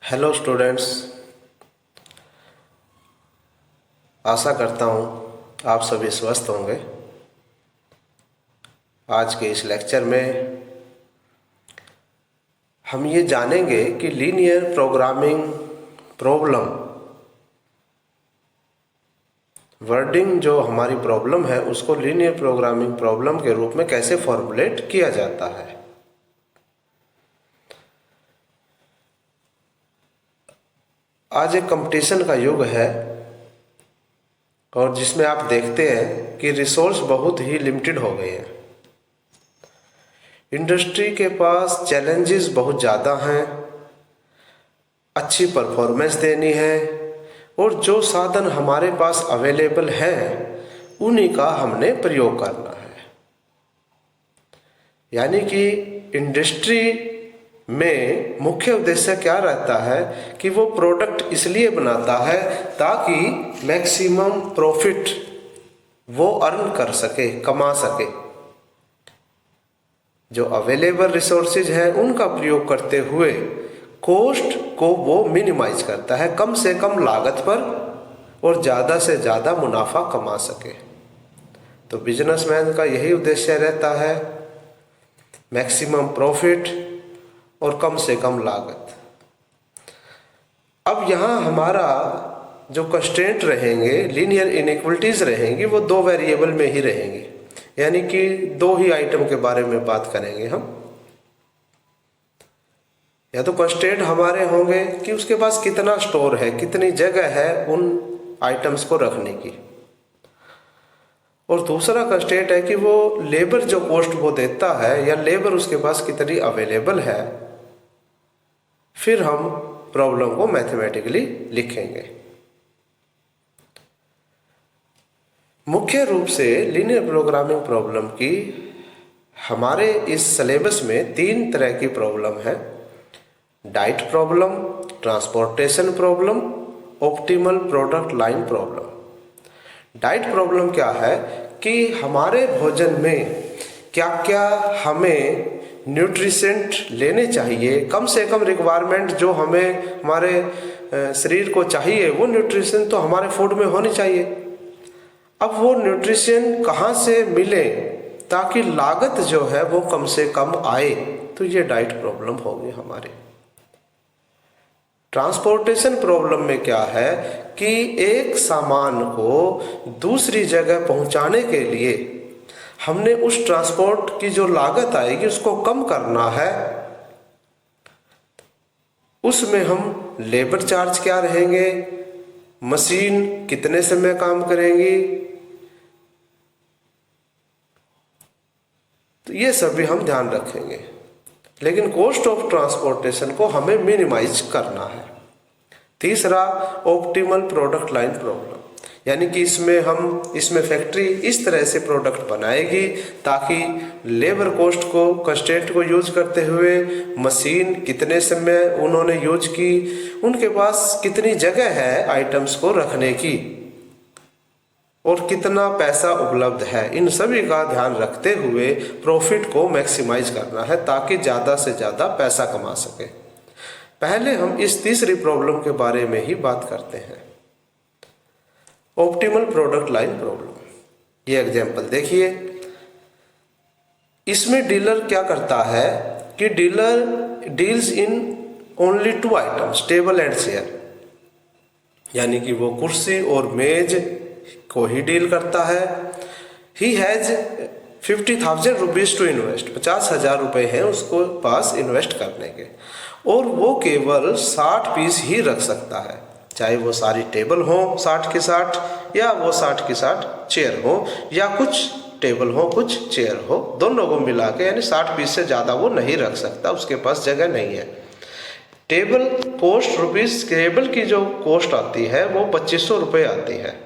Hello students, आशा करता हूँ आप सभी स्वस्थ होंगे। आज के इस लेक्चर में हम ये जानेंगे कि लीनियर प्रोग्रामिंग प्रॉब्लम वर्डिंग जो हमारी प्रॉब्लम है उसको लीनियर प्रोग्रामिंग प्रॉब्लम के रूप में कैसे फॉर्मुलेट किया जाता है। आज एक कंपटीशन का युग है और जिसमें आप देखते हैं कि रिसोर्स बहुत ही लिमिटेड हो गए हैं। इंडस्ट्री के पास चैलेंजेस बहुत ज़्यादा हैं, अच्छी परफॉर्मेंस देनी है और जो साधन हमारे पास अवेलेबल हैं उन्हीं का हमने प्रयोग करना है। यानी कि इंडस्ट्री में मुख्य उद्देश्य क्या रहता है कि वो प्रोडक्ट इसलिए बनाता है ताकि मैक्सिमम प्रॉफिट वो अर्न कर सके, कमा सके। जो अवेलेबल रिसोर्सेज हैं उनका प्रयोग करते हुए कॉस्ट को वो मिनिमाइज करता है, कम से कम लागत पर और ज़्यादा से ज़्यादा मुनाफा कमा सके। तो बिजनेसमैन का यही उद्देश्य रहता है, मैक्सिमम प्रॉफिट और कम से कम लागत। अब यहाँ हमारा जो कंस्ट्रेंट रहेंगे, लीनियर इनइक्वलिटीज़ रहेंगी, वो दो वेरिएबल में ही रहेंगी। यानी कि दो ही आइटम के बारे में बात करेंगे हम। या तो कंस्ट्रेंट हमारे होंगे कि उसके पास कितना स्टोर है, कितनी जगह है उन आइटम्स को रखने की, और दूसरा कंस्ट्रेंट है कि वो लेबर जो कॉस्ट वो देता है या लेबर उसके पास कितनी अवेलेबल है। फिर हम प्रॉब्लम को मैथमेटिकली लिखेंगे। मुख्य रूप से लीनियर प्रोग्रामिंग प्रॉब्लम की हमारे इस सिलेबस में तीन तरह की प्रॉब्लम है: diet problem, transportation problem, optimal product line problem. Diet problem क्या है कि हमारे भोजन में क्या क्या हमें न्यूट्रिशेंट लेने चाहिए, कम से कम रिक्वायरमेंट जो हमें हमारे शरीर को चाहिए वो न्यूट्रिशन तो हमारे फूड में होनी चाहिए। अब वो न्यूट्रिशन कहाँ से मिले ताकि लागत जो है वो कम से कम आए, तो ये डाइट प्रॉब्लम होगी हमारी। ट्रांसपोर्टेशन प्रॉब्लम में क्या है कि एक सामान को दूसरी जगह पहुंचाने के लिए हमने उस ट्रांसपोर्ट की जो लागत आएगी उसको कम करना है। उसमें हम लेबर चार्ज क्या रहेंगे, मशीन कितने समय काम करेंगी, तो ये सब भी हम ध्यान रखेंगे। लेकिन कॉस्ट ऑफ ट्रांसपोर्टेशन को हमें मिनिमाइज करना है। तीसरा, ऑप्टिमल प्रोडक्ट लाइन प्रॉब्लम, यानी कि इसमें फैक्ट्री इस तरह से प्रोडक्ट बनाएगी ताकि लेबर कॉस्ट को, कंस्ट्रेंट को यूज करते हुए मशीन कितने समय उन्होंने यूज की, उनके पास कितनी जगह है आइटम्स को रखने की और कितना पैसा उपलब्ध है, इन सभी का ध्यान रखते हुए प्रॉफिट को मैक्सिमाइज करना है ताकि ज़्यादा से ज़्यादा पैसा कमा सके। पहले हम इस तीसरी प्रॉब्लम के बारे में ही बात करते हैं, ऑप्टिमल प्रोडक्ट लाइन प्रॉब्लम। ये एग्जांपल देखिए। इसमें डीलर क्या करता है कि dealer deals in only two items, table and chair, यानी कि वो कुर्सी और मेज को ही डील करता है। He has 50,000 rupees to invest, 50,000 रुपये हैं उसको पास इन्वेस्ट करने के, और वो केवल 60 पीस ही रख सकता है, चाहे वो सारी टेबल हो 60 के 60 या वो 60 की 60 चेयर हो या कुछ टेबल हो कुछ चेयर हो, दोनों को मिला के, यानी 60 पीस से ज़्यादा वो नहीं रख सकता, उसके पास जगह नहीं है। टेबल कॉस्ट रुपीज़, टेबल की जो कॉस्ट आती है वो 2500 रुपये आती है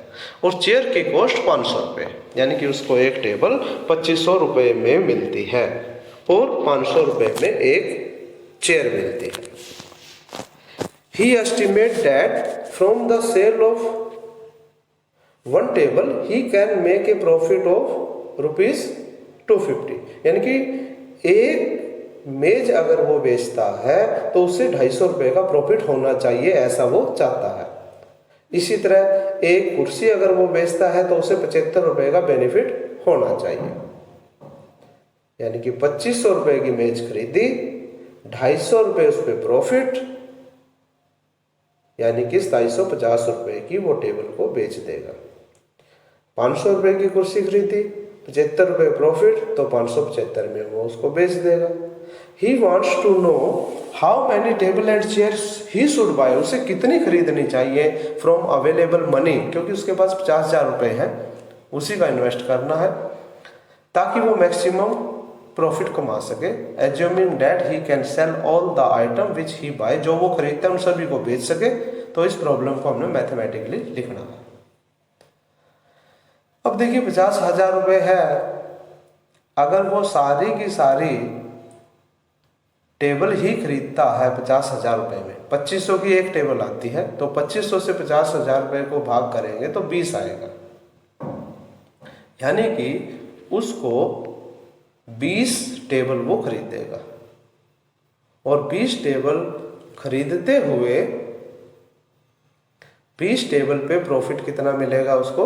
और चेयर की कॉस्ट 500 रुपये, यानी कि उसको एक टेबल 2500 रुपये में मिलती है और 500 रुपये में एक चेयर मिलती है। He estimate that from the sale of one table he can make a profit of ₹250, यानी कि एक मेज अगर वो बेचता है तो उससे 250 रुपये का प्रॉफिट होना चाहिए, ऐसा वो चाहता है। इसी तरह एक कुर्सी अगर वो बेचता है तो उसे 75 रुपये का बेनिफिट होना चाहिए। यानी कि 2500 रुपये की मेज खरीदी, 250 रुपये उस पर प्रॉफिट, यानी कि 250 रुपये की वो टेबल को बेच देगा। 500 रुपये की कुर्सी खरीदी, 75 रुपये प्रॉफिट, तो 575 में वो उसको बेच देगा। He wants to know how many table and chairs he should buy, उसे कितनी खरीदनी चाहिए फ्रॉम अवेलेबल मनी, क्योंकि उसके पास 50,000 रुपये है, उसी का इन्वेस्ट करना है ताकि वो मैक्सिमम प्रॉफिट कमा सके। Assuming that he can sell all the item which he buy, जो वो खरीदता है उन सभी को बेच सके। तो इस प्रॉब्लम को हमने मैथमेटिकली लिखना है। अब देखिए 50,000 रुपये है, अगर वो सारी की सारी टेबल ही खरीदता है 50,000 रुपये में, 2500 की एक टेबल आती है, तो 2500 से 50,000 रुपये को भाग करेंगे तो 20 आएगा। यानी कि उसको 20 टेबल वो खरीदेगा, और 20 टेबल खरीदते हुए 20 टेबल पे प्रॉफिट कितना मिलेगा उसको?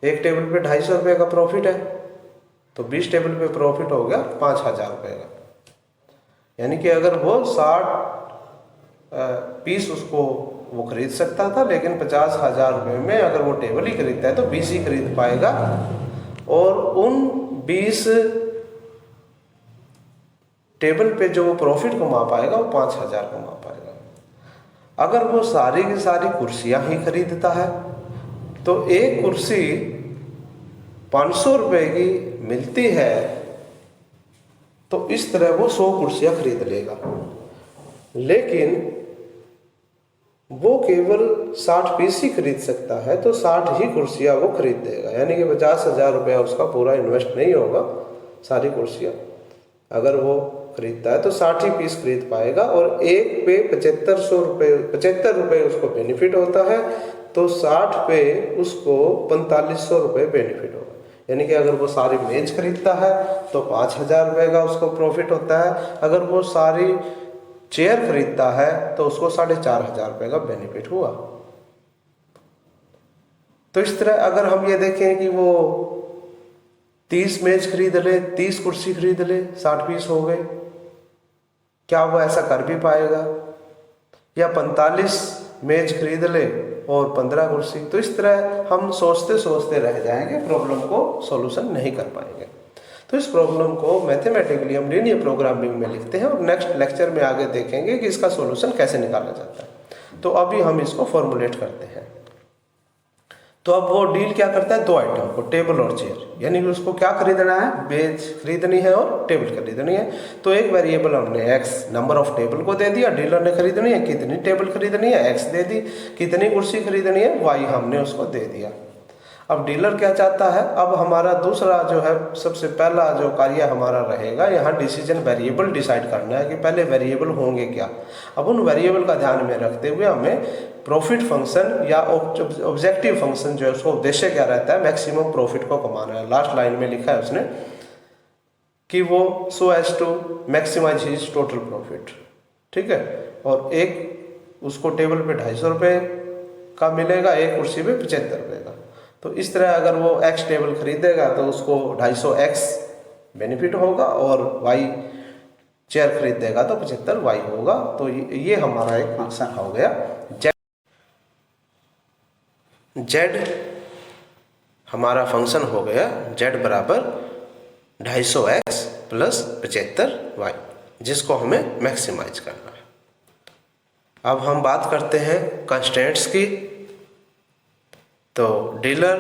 एक टेबल पे 250 रुपये का प्रॉफिट है, तो 20 टेबल पे प्रॉफिट हो गया 5,000 रुपये का। यानी कि अगर वो 60 पीस उसको वो खरीद सकता था, लेकिन 50,000 रुपये में अगर वो टेबल ही खरीदता है तो 20 ही खरीद पाएगा, और उन 20 टेबल पे जो वो प्रॉफिट कमा पाएगा वो 5,000 कमा पाएगा। अगर वो सारी की सारी कुर्सियां ही खरीदता है तो एक कुर्सी 500 रुपये की मिलती है, तो इस तरह वो 100 कुर्सियां खरीद लेगा, लेकिन वो केवल 60 पीस ही खरीद सकता है, तो 60 ही कुर्सियां वो खरीद देगा। यानी कि 50,000 रुपया उसका पूरा इन्वेस्ट नहीं होगा। सारी कुर्सियां अगर वो खरीदता है तो 60 ही पीस खरीद पाएगा, और एक पे 75 रुपये उसको बेनिफिट होता है, तो 60 पे उसको 4500 रुपये बेनिफिट होगा। यानी कि अगर वो सारी मेज खरीदता है तो 5,000 रुपये का उसको प्रॉफिट होता है, अगर वो सारी चेयर खरीदता है तो उसको 4,500 रुपये का बेनिफिट हुआ। तो इस तरह अगर हम ये देखें कि वो 30 मेज खरीद ले, 30 कुर्सी खरीद ले, 60 पीस हो गए, क्या वो ऐसा कर भी पाएगा? या 45 मेज खरीद ले और 15 कुर्सी? तो इस तरह हम सोचते सोचते रह जाएंगे, प्रॉब्लम को सॉल्यूशन नहीं कर पाएंगे। तो इस प्रॉब्लम को मैथमेटिकली हम लीनियर प्रोग्रामिंग में लिखते हैं, और नेक्स्ट लेक्चर में आगे देखेंगे कि इसका सॉल्यूशन कैसे निकाला जाता है। तो अभी हम इसको फॉर्मुलेट करते हैं। तो अब वो डील क्या करता है? 2 आइटम को, टेबल और चेयर, यानी कि उसको क्या खरीदना है? मेज खरीदनी है और टेबल खरीदनी है। तो एक वेरिएबल हमने एक्स नंबर ऑफ टेबल को दे दिया, डीलर ने खरीदनी है, कितनी टेबल खरीदनी है एक्स दे दी, कितनी कुर्सी खरीदनी है वाई हमने उसको दे दिया। अब डीलर क्या चाहता है? अब हमारा दूसरा जो है, सबसे पहला जो कार्य हमारा रहेगा, यहाँ डिसीजन वेरिएबल डिसाइड करना है कि पहले वेरिएबल होंगे क्या। अब उन वेरिएबल का ध्यान में रखते हुए हमें प्रॉफिट फंक्शन या ऑब्जेक्टिव फंक्शन जो है उसका उद्देश्य क्या रहता है? मैक्सिमम प्रॉफिट को कमाना है। लास्ट लाइन में लिखा है उसने कि वो so as to maximize his total profit, ठीक है। और एक उसको टेबल पे 250 रुपये का मिलेगा, एक कुर्सी पे 75 रुपये का। तो इस तरह अगर वो एक्स टेबल खरीदेगा तो उसको 250 एक्स बेनिफिट होगा, और वाई चेयर खरीदेगा तो 75 वाई होगा। तो ये हमारा एक फंक्शन हो गया जेड हमारा फंक्शन हो गया जेड बराबर 250 एक्स प्लस 75 वाई, जिसको हमें मैक्सिमाइज करना है। अब हम बात करते हैं कंस्ट्रेंट्स की। तो डीलर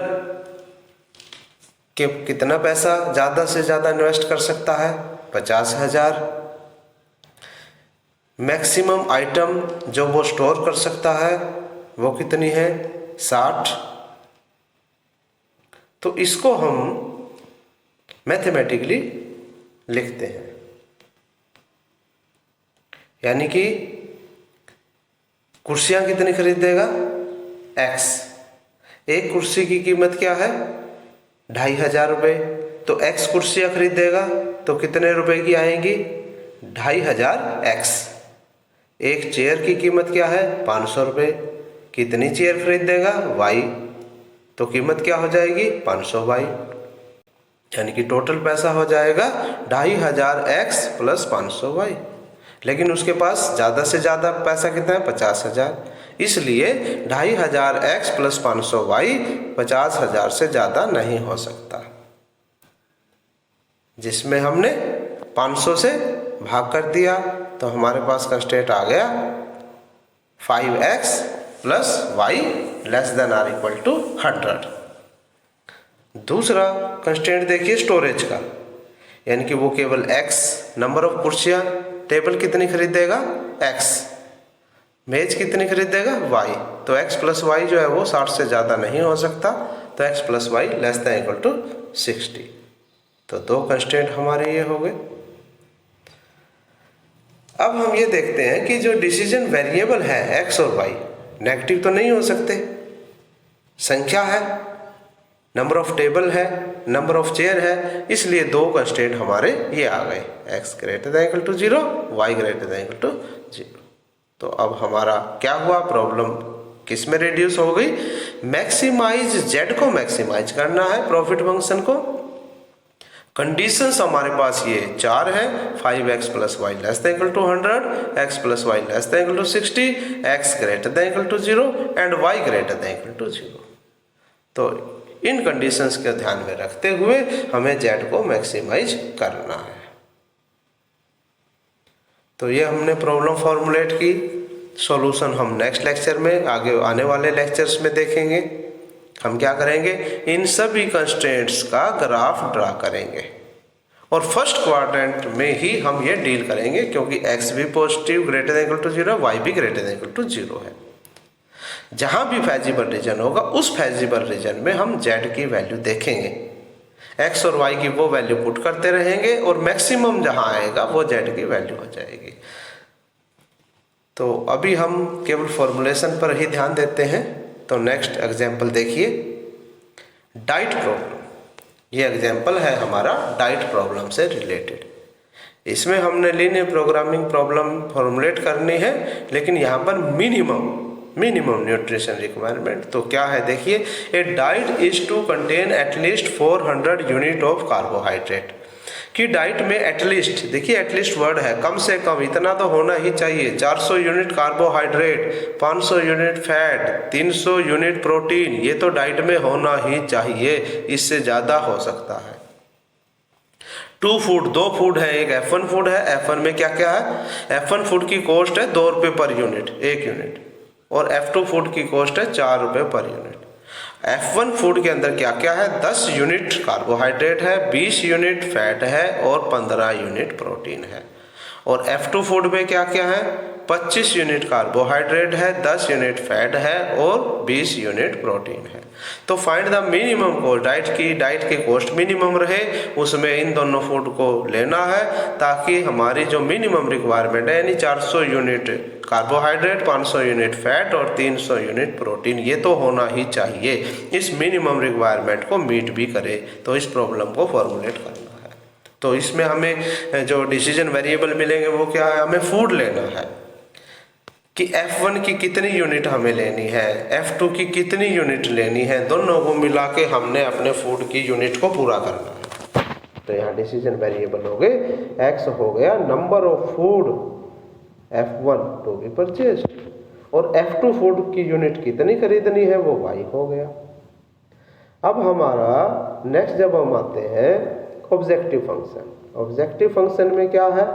के कितना पैसा ज़्यादा से ज़्यादा इन्वेस्ट कर सकता है? 50,000। मैक्सिमम आइटम जो वो स्टोर कर सकता है वो कितनी है? 60। तो इसको हम मैथमेटिकली लिखते हैं, यानी कि कुर्सियां कितनी खरीदेगा? एक्स। एक कुर्सी की कीमत क्या है? 2,500 रुपये। तो x कुर्सियाँ खरीदेगा तो कितने रुपए की आएंगी? 2500 x। एक चेयर की कीमत क्या है? 500 रुपये। कितनी चेयर खरीदेगा? y, तो कीमत क्या हो जाएगी? 500y। यानी कि टोटल पैसा हो जाएगा 2500 x प्लस 500y। लेकिन उसके पास ज़्यादा से ज़्यादा पैसा कितना है? 50,000। इसलिए 2500 x प्लस 500y 50,000 से ज़्यादा नहीं हो सकता, जिसमें हमने 500 से भाग कर दिया तो हमारे पास कंस्ट्रेंट आ गया 5x plus y less than or equal to 100। दूसरा कंस्ट्रेंट देखिए स्टोरेज का, यानी कि वो केवल x, नंबर ऑफ कुर्सियाँ, टेबल कितनी खरीदेगा? x, मेज कितनी खरीदेगा? y। तो x प्लस वाई जो है वो 60 से ज़्यादा नहीं हो सकता, तो x plus y less than equal to 60। तो दो कंस्ट्रेंट हमारे ये हो गए। अब हम ये देखते हैं कि जो डिसीजन वेरिएबल है x और y, नेगेटिव तो नहीं हो सकते, संख्या है, नंबर ऑफ टेबल है, नंबर ऑफ चेयर है, इसलिए दो कंस्ट्रेंट हमारे ये आ गए, x greater than equal to 0, y greater than equal to 0। तो अब हमारा क्या हुआ? प्रॉब्लम किस में रिड्यूस हो गई? मैक्सिमाइज z को मैक्सिमाइज करना है, प्रॉफिट फंक्शन को। कंडीशंस हमारे पास ये 4 है, 5x plus y less than equal to 100, x plus y less than equal to 60, x greater than equal to 0 and y greater than equal to 0। तो इन conditions के ध्यान में रखते हुए हमें z को मैक्सिमाइज करना है। तो ये हमने प्रॉब्लम फॉर्मुलेट की। सॉल्यूशन हम नेक्स्ट लेक्चर में, आगे आने वाले लेक्चर्स में देखेंगे। हम क्या करेंगे? इन सभी कंस्ट्रेंट्स का ग्राफ ड्रा करेंगे और फर्स्ट क्वाड्रेंट में ही हम ये डील करेंगे, क्योंकि x भी positive greater than equal to 0, y भी ग्रेटर देन इक्वल टू 0 है। जहां भी फेजिबल रीजन होगा उस फेजिबल रीजन में हम z की वैल्यू देखेंगे, x और y की वो वैल्यू पुट करते रहेंगे और मैक्सिमम जहां आएगा वो z की वैल्यू हो जाएगी। तो अभी हम केवल फॉर्मुलेशन पर ही ध्यान देते हैं। तो नेक्स्ट एग्जाम्पल देखिए, डाइट प्रॉब्लम। ये एग्जाम्पल है हमारा डाइट प्रॉब्लम से रिलेटेड। इसमें हमने लीनियर प्रोग्रामिंग प्रॉब्लम फॉर्मुलेट करनी है, लेकिन यहाँ पर मिनिमम न्यूट्रिशन रिक्वायरमेंट। तो क्या है देखिए, a diet is to contain at least 400 unit of carbohydrate. कि डाइट में एटलीस्ट, देखिए एटलीस्ट वर्ड है, कम से कम इतना तो होना ही चाहिए। 400 unit carbohydrate, 500 unit fat, 300 unit protein, ये तो डाइट में होना ही चाहिए, इससे ज़्यादा हो सकता है। 2 फूड, 2 फूड है, एक F1 फूड है। F1 में क्या क्या है? F1 फूड की कॉस्ट है 2 रुपये पर यूनिट, 1 यूनिट, और F2 फूड की कॉस्ट है 4 रुपये पर यूनिट। F1 फूड के अंदर क्या क्या है? 10 यूनिट कार्बोहाइड्रेट है, 20 यूनिट फैट है और 15 यूनिट प्रोटीन है। और F2 फूड में क्या क्या है? 25 यूनिट कार्बोहाइड्रेट है, 10 यूनिट फैट है और 20 यूनिट प्रोटीन है। तो find the minimum cost, diet की कॉस्ट मिनिमम रहे, उसमें इन दोनों फूड को लेना है, ताकि हमारी जो मिनिमम रिक्वायरमेंट है, यानी 400 यूनिट कार्बोहाइड्रेट, 500 यूनिट फैट और 300 यूनिट प्रोटीन, ये तो होना ही चाहिए, इस मिनिमम रिक्वायरमेंट को मीट भी करे। तो इस प्रॉब्लम को फॉर्मुलेट करना है। तो इसमें हमें जो डिसीजन वेरिएबल मिलेंगे वो क्या है? हमें फूड लेना है कि F1 की कितनी यूनिट हमें लेनी है, F2 की कितनी यूनिट लेनी है, दोनों को मिला के हमने अपने फूड की यूनिट को पूरा करना है। तो यहाँ डिसीजन वेरिएबल हो गए, x हो गया number of food F1 to be purchase, और F2 फूड की यूनिट कितनी खरीदनी है वो y हो गया। अब हमारा नेक्स्ट जब हम आते हैं ऑब्जेक्टिव फंक्शन। ऑब्जेक्टिव फंक्शन में क्या है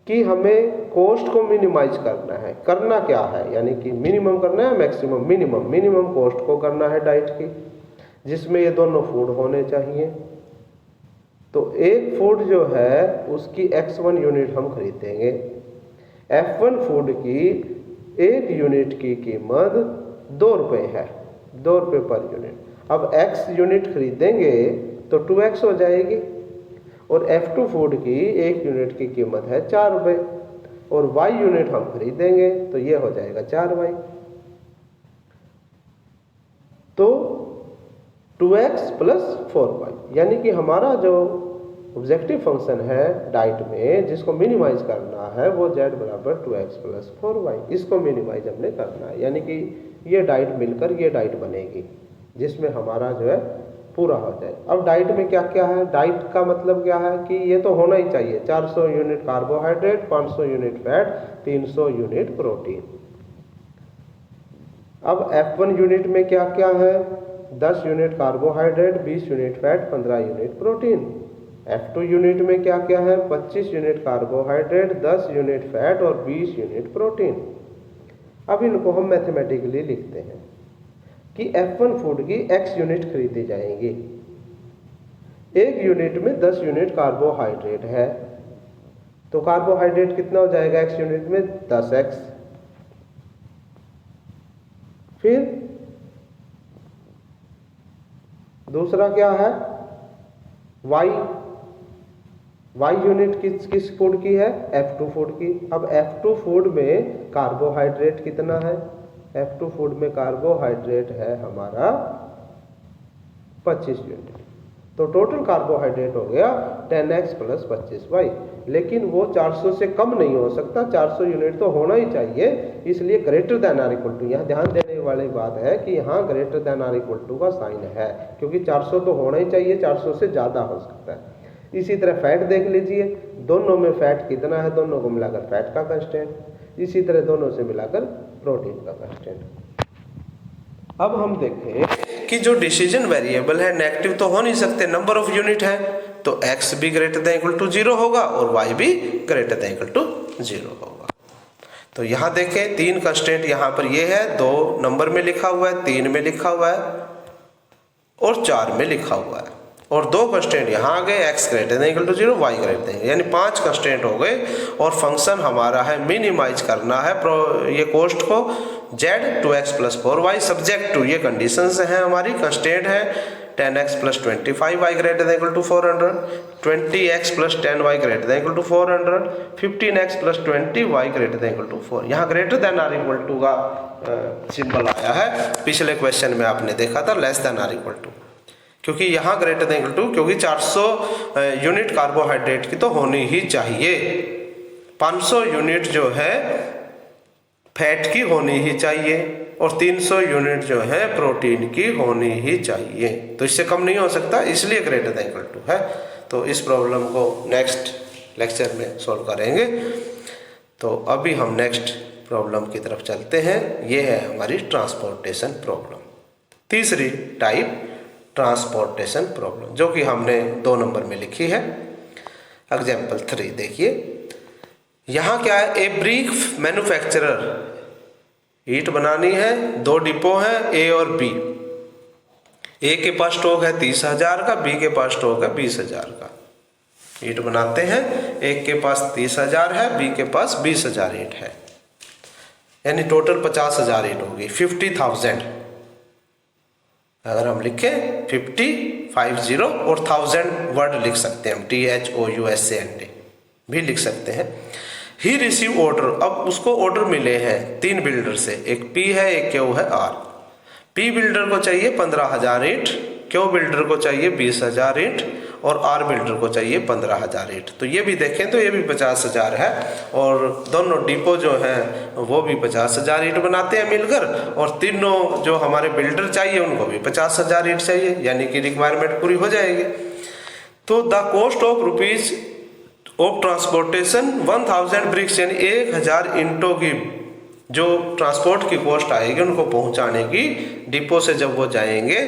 कि हमें कॉस्ट को मिनिमाइज करना है। करना क्या है? यानी कि मिनिमम करना है, मैक्सिमम, मिनिमम कॉस्ट को करना है डाइट की, जिसमें ये दोनों फूड होने चाहिए। तो एक फूड जो है उसकी x1 यूनिट हम खरीदेंगे। F1 फूड की एक यूनिट की कीमत 2 रुपये है, 2 रुपये पर यूनिट। अब x यूनिट खरीदेंगे तो 2x हो जाएगी, और F2 फूड की एक यूनिट की कीमत है 4 रुपये, और y यूनिट हम खरीदेंगे तो ये हो जाएगा 4y। तो 2x प्लस 4y। यानी कि हमारा जो ऑब्जेक्टिव फंक्शन है डाइट में जिसको मिनिमाइज करना है वो z बराबर 2x प्लस 4y, इसको मिनिमाइज हमने करना है। यानी कि ये डाइट मिलकर ये डाइट बनेगी जिसमें हमारा जो है पूरा हो जाए। अब डाइट में क्या क्या है, डाइट का मतलब क्या है कि ये तो होना ही चाहिए 400 unit carbohydrate, 500 unit fat, 300 unit protein. अब F1 यूनिट में क्या क्या है, 10 unit carbohydrate, 20 unit fat, 15 unit protein. F2 unit में क्या क्या है, 25 यूनिट कार्बोहाइड्रेट, 10 यूनिट फैट और 20 यूनिट प्रोटीन। अब इनको हम मैथमेटिकली लिखते हैं कि F1 फूड की x यूनिट खरीदी जाएंगी। एक यूनिट में 10 यूनिट कार्बोहाइड्रेट है तो कार्बोहाइड्रेट कितना हो जाएगा x यूनिट में, 10x। फिर दूसरा क्या है, y यूनिट किस फूड की है, F2 फूड की। अब F2 फूड में कार्बोहाइड्रेट कितना है, F2 फूड में कार्बोहाइड्रेट है हमारा 25 यूनिट, तो टोटल कार्बोहाइड्रेट हो गया 10x प्लस 25y। लेकिन वो 400 से कम नहीं हो सकता, 400 यूनिट तो होना ही चाहिए, इसलिए greater than or equal to, यहाँ ध्यान देने वाली बात है कि यहाँ greater than or equal to का साइन है, क्योंकि 400 तो होना ही चाहिए, 400 से ज़्यादा हो सकता है। इसी तरह फैट देख लीजिए, दोनों में फैट कितना है, दोनों को मिलाकर फैट का कंस्टेंट, इसी तरह दोनों से मिलाकर प्रोटीन का कंस्टेंट। अब हम देखें कि जो डिसीजन वेरिएबल है नेगेटिव तो हो नहीं सकते, नंबर ऑफ यूनिट है, तो x भी ग्रेटर देन इक्वल टू 0 होगा और y भी ग्रेटर देन इक्वल टू 0 होगा। तो यहाँ देखें 3 कंस्टेंट यहाँ पर ये है, 2 नंबर में लिखा हुआ है, 3 में लिखा हुआ है और 4 में लिखा हुआ है, और 2 कंस्टेंट यहाँ आ गए, x greater than equal to 0, y greater than, यानी 5 कंस्टेंट हो गए। और फंक्शन हमारा है मिनिमाइज करना है ये कोस्ट को z 2x plus 4y subject to, ये कंडीशंस हैं हमारी, कंस्टेंट है 10x plus 25y greater than equal to 400, 20x plus 10y greater than equal to 400, 15x plus 20y greater than equal to 4। यहाँ greater than or equal to का symbol आया है, पिछले question में आपने देखा था less than or equal to, क्योंकि यहाँ ग्रेटर देन इक्वल टू, क्योंकि 400 यूनिट कार्बोहाइड्रेट की तो होनी ही चाहिए, 500 यूनिट जो है फैट की होनी ही चाहिए और 300 यूनिट जो है प्रोटीन की होनी ही चाहिए, तो इससे कम नहीं हो सकता, इसलिए ग्रेटर देन इक्वल टू है। तो इस प्रॉब्लम को नेक्स्ट लेक्चर में सॉल्व करेंगे। तो अभी हम नेक्स्ट प्रॉब्लम की तरफ चलते हैं, ये है हमारी ट्रांसपोर्टेशन प्रॉब्लम, तीसरी टाइप ट्रांसपोर्टेशन प्रॉब्लम, जो कि हमने 2 नंबर में लिखी है। एग्जाम्पल 3 देखिए, यहाँ क्या है, ए ब्रिक मैन्युफैक्चरर, ईंट बनानी है, 2 डिपो हैं ए और बी, ए के पास स्टॉक है 30,000 का, बी के पास स्टॉक है 20,000 का। ईंट बनाते हैं, एक के पास 30,000 है, बी के पास 20,000 ईंट है, यानी टोटल 50,000 ईंट होगी, 50,000। अगर हम लिखें 50 और 1000 वर्ड लिख सकते हैं हम, THOUSANT भी लिख सकते हैं। ही रिसीव ऑर्डर, अब उसको ऑर्डर मिले हैं 3 बिल्डर से, एक P है, एक Q है, R। P बिल्डर को चाहिए 15,000 ईंट, Q बिल्डर को चाहिए 20,000 ईंट और R बिल्डर को चाहिए 15,000 ईंट। तो ये भी देखें तो ये भी 50,000 है, और दोनों डिपो जो हैं वो भी 50,000 ईंट बनाते हैं मिलकर, और तीनों जो हमारे बिल्डर चाहिए उनको भी 50,000 ईंट चाहिए, यानी कि रिक्वायरमेंट पूरी हो जाएगी। तो the cost of rupees of transportation 1000 bricks, यानी 1000 ईंटों की जो ट्रांसपोर्ट की कॉस्ट आएगी उनको पहुंचाने की, डिपो से जब वो जाएंगे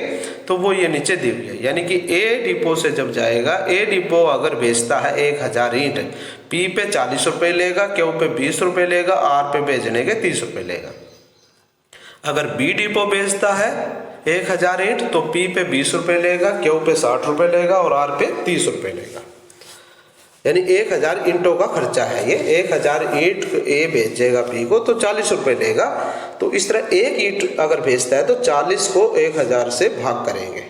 तो वो ये नीचे दी हुई है, यानी कि ए डिपो से जब जाएगा, ए डिपो अगर बेचता है 1000 ईंट, पी पे 40 रुपये लेगा, क्यू पे 20 रुपये लेगा, आर पे बेचने के 30 रुपये लेगा। अगर बी डिपो बेचता है 1000 ईंट तो पी पे 20 रुपये लेगा, क्यू पे 60 रुपये लेगा और आर पे 30 रुपये लेगा, यानी 1000 ईंटों का खर्चा है ये। 1000 ईंट ए बेचेगा पी को तो 40 रुपये लेगा, तो इस तरह एक ईंट अगर बेचता है तो 40 को 1000 से भाग करेंगे।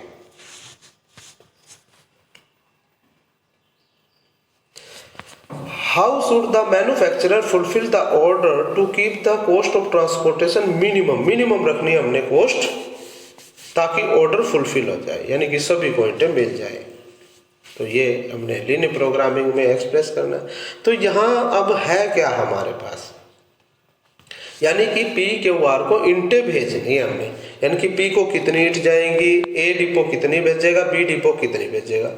How should the manufacturer fulfil the order to keep the cost of transportation minimum रखनी है हमने कॉस्ट, ताकि ऑर्डर फुलफिल हो जाए, यानी कि सभी को ईंटें मिल जाए। तो ये हमने लीनियर प्रोग्रामिंग में एक्सप्रेस करना है। तो यहाँ अब है क्या हमारे पास, यानी कि पी क्यू आर को इंटे भेजनी है हमने, यानी कि पी को कितनी इंट जाएंगी, ए डिपो कितनी भेजेगा, बी डिपो कितनी भेजेगा,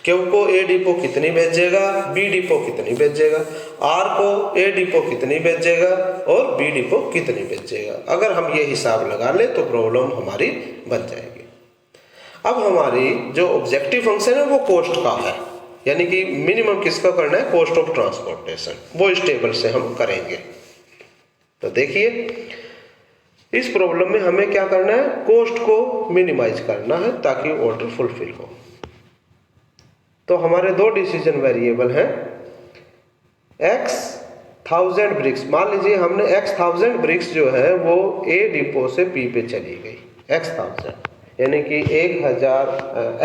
क्यू को ए डिपो कितनी भेजेगा, बी डिपो कितनी भेजेगा, आर को ए डिपो कितनी भेजेगा और बी डिपो कितनी भेजेगा। अगर हम ये हिसाब लगा लें तो प्रॉब्लम हमारी बन जाएगी। अब हमारी जो ऑब्जेक्टिव फंक्शन है वो कॉस्ट का है, यानी कि मिनिमम किसका करना है, कॉस्ट ऑफ ट्रांसपोर्टेशन, वो इस टेबल से हम करेंगे। तो देखिए इस प्रॉब्लम में हमें क्या करना है, कॉस्ट को मिनिमाइज करना है ताकि ऑर्डर फुलफिल हो। तो हमारे दो डिसीजन वेरिएबल हैं, x 1000 ब्रिक्स, मान लीजिए हमने x 1000 ब्रिक्स जो है वो ए डिपो से पी पे चली गई, x 1000 यानी कि 1000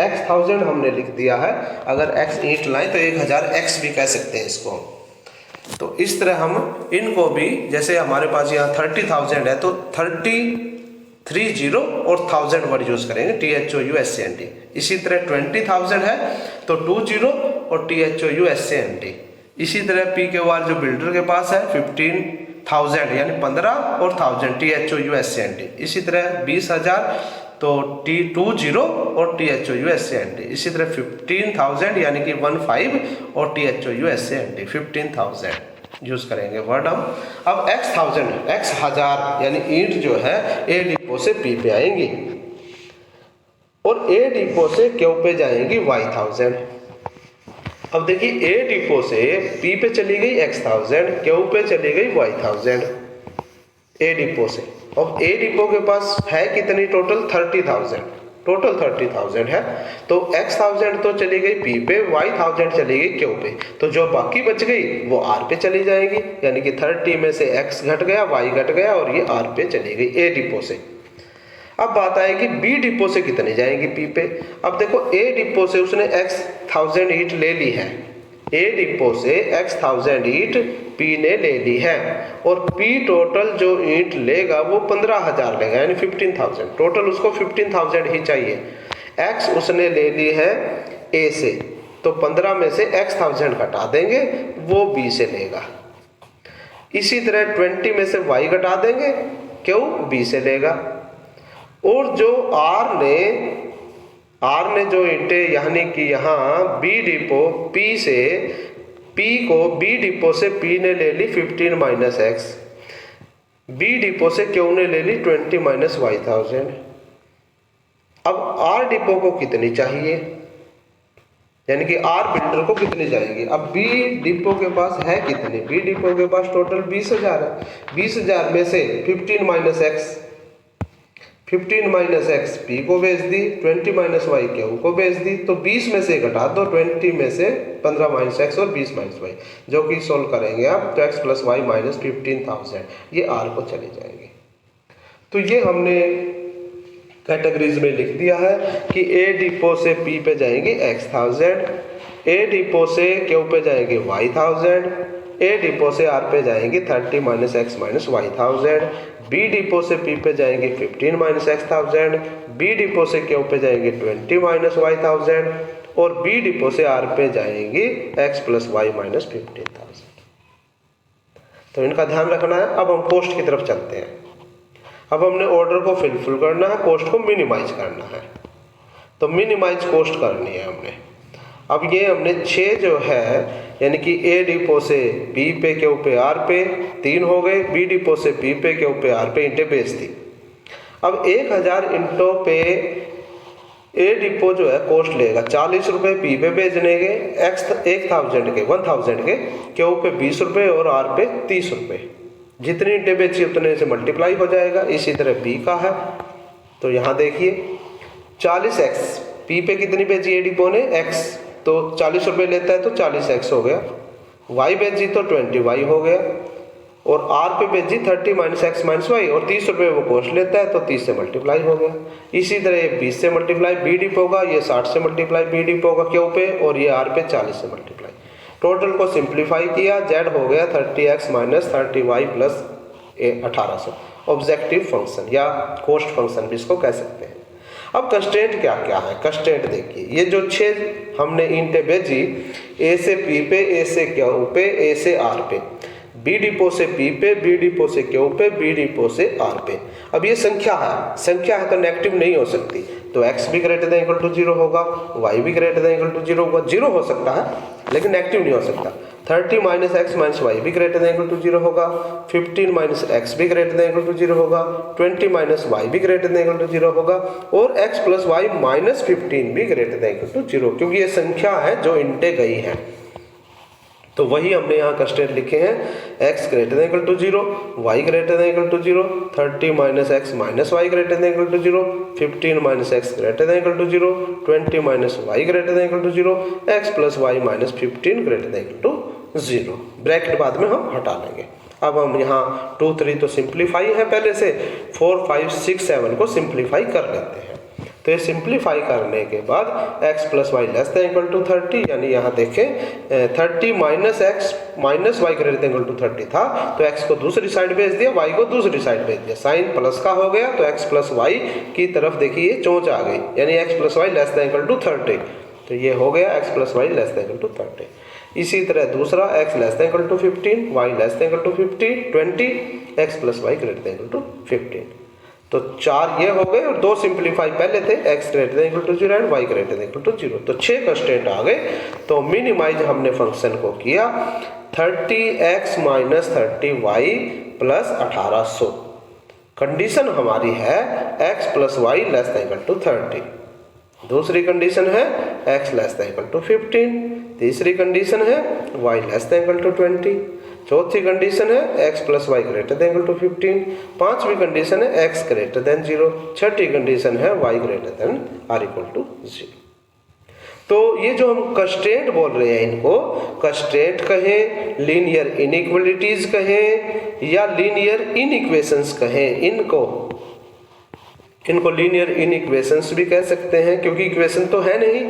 x 1000 हमने लिख दिया है, अगर x ईंट लाएं तो 1000 x भी कह सकते हैं इसको। तो इस तरह हम इनको भी, जैसे हमारे पास यहाँ 30,000 है तो 30 और 1000 वर्ड यूज करेंगे, THOUSANT। इसी तरह 20,000 है तो 20 और THOUSANT। इसी तरह PQR जो बिल्डर के पास है 15,000 यानी 15 और 1000 THOUSANT। इसी तरह 20,000 तो T20 और THOUSANT। इसी तरह 15,000 यानी कि 15 और THOUSANT 15,000 यूज करेंगे वर्ड हम। अब x 1000 यानी ईंट जो है ए डिपो से पी पे आएंगी और ए डिपो से क्यू पे जाएंगी y 1000। अब देखिए ए डिपो से पी पे चली गई x 1000, क्यू पे चली गई y 1000 ए डिपो से। अब ए डिपो के पास है कितनी टोटल, 30,000, टोटल 30,000 है। तो x 1000 तो चली गई पी पे, y 1000 चली गई क्यू पे, तो जो बाकी बच गई वो आर पे चली जाएगी, यानी कि 30 में से x घट गया, y घट गया और ये आर पे चली गई ए डिपो से। अब बात आएगी बी डिपो से कितनी जाएंगी पी पे। अब देखो ए डिपो से उसने x 1000 ईंट ले ली है, ए डिपो से x 1000 ईंट पी ने ले ली है और पी टोटल जो ईंट लेगा वो 15,000 लेगा, यानी 15,000, टोटल उसको 15,000 ही चाहिए। x उसने ले ली है ए से, तो 15 में से x 1000 घटा देंगे, वो b से लेगा। इसी तरह 20 में से y घटा देंगे, क्यों, b से लेगा। और जो R ने जो ईंटे, यानी कि यहाँ बी डिपो पी से, पी को बी डिपो से पी ने ले ली 15 माइनस x, बी डिपो से क्यू ने ले ली 20 माइनस y 1000। अब आर डिपो को कितनी चाहिए, यानी कि आर बिल्डर को कितनी जाएगी। अब बी डिपो के पास है कितनी, बी डिपो के पास टोटल 20,000 है, 20,000 में से 15 minus x, 15 minus x P को भेज दी, 20 माइनस वाई क्यू को भेज दी, तो 20 में से घटा दो, 20 में से 15 माइनस एक्स और 20 माइनस वाई, जो कि सोल्व करेंगे आप तो एक्स प्लस वाई माइनस 15,000 ये आर को चले जाएंगे। तो ये हमने कैटेगरीज में लिख दिया है कि ए डिपो से पी पे जाएंगे x 1000, ए डिपो से क्यू पे जाएंगे y 1000, ए डिपो से आर पे जाएंगे 30 minus x minus y 1000, B depot से पी पे जाएंगे 15 माइनस एक्स 1000, बी डिपो से क्यू पे जाएंगे 20 माइनस वाई 1000 और बी डिपो से आर पे जाएंगे x प्लस वाई माइनस 15,000। तो इनका ध्यान रखना है। अब हम कॉस्ट की तरफ चलते हैं। अब हमने ऑर्डर को फिलफिल करना है, कॉस्ट को मिनिमाइज करना है। तो मिनिमाइज कॉस्ट करनी है हमने। अब ये हमने 6 जो है, यानी कि ए डिपो से बी पे क्यू पे आर पे 3 हो गए, बी डिपो से पी पे क्यू पे आर पे ईंटें बेच दी। अब 1000 ईंटों पे ए डिपो जो है कॉस्ट लेगा 40 रुपये पी पे बेचने के, एक्स 1000 के क्यू पे 20 रुपये और आर पे 30 रुपये। जितनी ईंटें बेची उतने से मल्टीप्लाई हो जाएगा। इसी तरह बी का है, तो यहाँ देखिए 40x पी पे कितनी बेची ए डिपो ने, x तो 40 रुपये लेता है तो 40x हो गया, y बेची तो 20y हो गया और r पे बेची 30 माइनस एक्स माइनस वाई और 30 रुपये वो कॉस्ट लेता है तो 30 से मल्टीप्लाई हो गया। इसी तरह ये 20 से मल्टीप्लाई बी डिपो का, ये 60 से मल्टीप्लाई बी डिपो का क्यू पे और ये r पे 40 से मल्टीप्लाई। टोटल को सिंप्लीफाई किया, z हो गया 30x minus 30y plus 1800। Objective function या कॉस्ट फंक्शन भी इसको कह सकते हैं। अब कंस्ट्रेंट क्या क्या है, कंस्ट्रेंट देखिए, ये जो 6 हमने ईंटें भेजी ए से पी पे, ए से क्यू पे, ए से आर पे, बी डिपो से पी पे, बी डिपो से क्यू पे, बी डिपो से आर पे। अब ये संख्या है तो नेगेटिव नहीं हो सकती, तो x भी ग्रेटर देन इक्वल टू 0 होगा, y भी ग्रेटर देन इक्वल टू 0 होगा। 0 हो सकता है लेकिन नेगेटिव नहीं हो सकता। 30 माइनस एक्स माइनस वाई भी ग्रेटर देन इक्वल टू 0 होगा, 15 माइनस एक्स भी ग्रेटर देन इक्वल टू 0 होगा, 20 माइनस वाई भी ग्रेटर देन इक्वल टू 0 होगा, और x प्लस वाई माइनस 15 भी ग्रेटर देन इक्वल टू 0, क्योंकि ये संख्या है जो इंटे गई है। तो वही हमने यहाँ कंस्ट्रेंट लिखे हैं, x greater than equal to 0, y greater than equal to 0, 30 minus x minus y greater than equal to 0, 15 minus x greater than equal to 0, 20 minus y greater than equal to 0, x plus y minus 15 greater than equal to 0। Bracket बाद में हम हटा लेंगे। अब हम यहाँ 2, 3 तो simplify है पहले से, 4, 5, 6, 7 को सिंप्लीफाई कर लेते हैं। तो ये सिंप्लीफाई करने के बाद x plus y less than equal to 30, यानी यहाँ देखें 30 minus x minus y greater than equal to 30 था, तो x को दूसरी साइड भेज दिया, y को दूसरी साइड भेज दिया, साइन प्लस का हो गया, तो x प्लस वाई की तरफ देखिए चोंच आ गई, यानी x plus y less than equal to 30, तो ये हो गया x plus y less than equal to 30। इसी तरह दूसरा x less than equal to 15, y less than equal to 20, x plus y greater than equal to 15। तो 4 ये हो गए और 2 सिंप्लीफाई पहले थे, x greater than equal to 0 and y greater than equal to 0, तो 6 कंस्ट्रेंट आ गए। तो मिनिमाइज हमने फंक्शन को किया 30x minus 30y plus 1800। Condition हमारी है x plus y less than equal to 30, दूसरी कंडीशन है x less than equal to 15, तीसरी कंडीशन है y less than equal to 20, चौथी कंडीशन है x plus y greater than equal to 15, पांचवी condition है x ग्रेटर देन 0, छठी condition है y greater than or equal to 0। तो ये जो हम कंस्ट्रेंट बोल रहे हैं, इनको कंस्ट्रेंट कहें, लीनियर इनइक्वालिटीज कहें, या लीनियर इनइक्वेशंस कहें, इनको लीनियर इनइक्वेशंस भी कह सकते हैं, क्योंकि इक्वेशन तो है नहीं,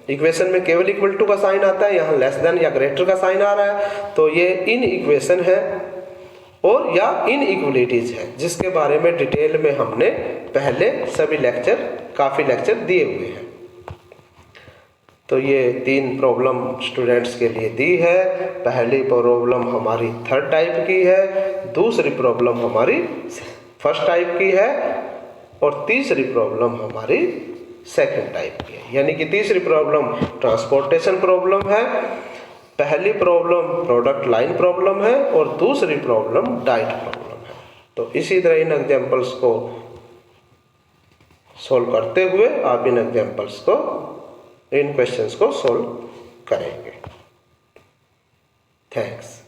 इक्वेशन में केवल इक्वल टू का साइन आता है, यहाँ लेस देन या ग्रेटर का साइन आ रहा है, तो ये इन इक्वेशन है और या इन इक्वलिटीज है, जिसके बारे में डिटेल में हमने पहले सभी काफ़ी लेक्चर दिए हुए हैं। तो ये 3 प्रॉब्लम स्टूडेंट्स के लिए दी है। पहली प्रॉब्लम हमारी 3rd टाइप की है, दूसरी प्रॉब्लम हमारी 1st टाइप की है, और तीसरी प्रॉब्लम हमारी 2nd टाइप की है। यानी कि तीसरी प्रॉब्लम ट्रांसपोर्टेशन प्रॉब्लम है, पहली प्रॉब्लम प्रोडक्ट लाइन प्रॉब्लम है, और दूसरी प्रॉब्लम डाइट प्रॉब्लम है। तो इसी तरह इन एग्जाम्पल्स को सोल्व करते हुए आप इन क्वेश्चंस को सोल्व करेंगे। थैंक्स।